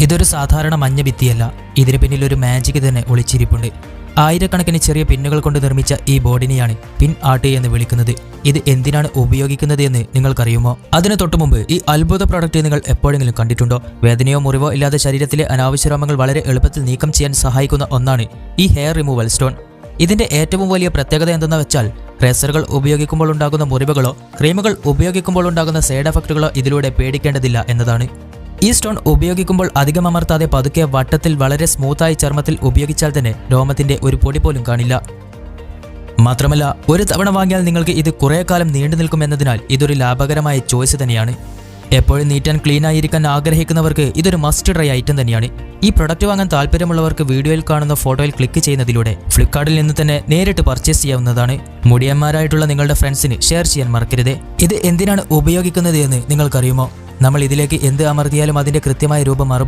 ഇതൊരു സാധാരണ മഞ്ഞ ഭിത്തിയല്ല, ഇതിന് പിന്നിൽ ഒരു മാജിക് തന്നെ ഒളിച്ചിരിപ്പുണ്ട്. ആയിരക്കണക്കിന് ചെറിയ പിന്നുകൾ കൊണ്ട് നിർമ്മിച്ച ഈ ബോർഡിനെയാണ് പിൻ ആർട്ട് എന്ന് വിളിക്കുന്നത്. ഇത് എന്തിനാണ് ഉപയോഗിക്കുന്നത് എന്ന് നിങ്ങൾക്കറിയുമോ? അതിന് തൊട്ടുമുമ്പ് ഈ അത്ഭുത പ്രൊഡക്റ്റ് നിങ്ങൾ എപ്പോഴെങ്കിലും കണ്ടിട്ടുണ്ടോ? വേദനയോ മുറിവോ ഇല്ലാതെ ശരീരത്തിലെ അനാവശ്യ രോമങ്ങൾ വളരെ എളുപ്പത്തിൽ നീക്കം ചെയ്യാൻ സഹായിക്കുന്ന ഒന്നാണ് ഈ ഹെയർ റിമൂവൽ സ്റ്റോൺ. ഇതിന്റെ ഏറ്റവും വലിയ പ്രത്യേകത എന്തെന്ന് വെച്ചാൽ, റേസറുകൾ ഉപയോഗിക്കുമ്പോൾ ഉണ്ടാകുന്ന മുറിവുകളോ ക്രീമുകൾ ഉപയോഗിക്കുമ്പോൾ ഉണ്ടാകുന്ന സൈഡ് എഫക്റ്റുകളോ ഇതിലൂടെ പേടിക്കേണ്ടതില്ല എന്നതാണ്. ഈ സ്റ്റോൺ ഉപയോഗിക്കുമ്പോൾ അധികം അമർത്താതെ പതുക്കെ വട്ടത്തിൽ വളരെ സ്മൂത്തായി ചർമ്മത്തിൽ ഉപയോഗിച്ചാൽ തന്നെ രോമത്തിന്റെ ഒരു പൊടി പോലും കാണില്ല. മാത്രമല്ല, ഒരു തവണ വാങ്ങിയാൽ നിങ്ങൾക്ക് ഇത് കുറേ കാലം നീണ്ടു നിൽക്കുമെന്നതിനാൽ ഇതൊരു ലാഭകരമായ ചോയ്സ് തന്നെയാണ്. എപ്പോഴും നീറ്റ് ആൻഡ് ക്ലീൻ ആയിരിക്കാൻ ആഗ്രഹിക്കുന്നവർക്ക് ഇതൊരു മസ്റ്റ് ട്രൈ ഐറ്റം തന്നെയാണ്. ഈ പ്രൊഡക്റ്റ് വാങ്ങാൻ താല്പര്യമുള്ളവർക്ക് വീഡിയോയിൽ കാണുന്ന ഫോട്ടോയിൽ ക്ലിക്ക് ചെയ്യുന്നതിലൂടെ ഫ്ലിപ്കാർട്ടിൽ നിന്ന് തന്നെ നേരിട്ട് പർച്ചേസ് ചെയ്യാവുന്നതാണ്. മുടിയന്മാരായിട്ടുള്ള നിങ്ങളുടെ ഫ്രണ്ട്സിന് ഷെയർ ചെയ്യാൻ മറക്കരുത്. ഇത് എന്തിനാണ് ഉപയോഗിക്കുന്നത് എന്ന് നിങ്ങൾക്കറിയുമോ? നമ്മൾ ഇതിലേക്ക് എന്ത് അമർത്തിയാലും അതിന്റെ കൃത്യമായ രൂപം മാറും.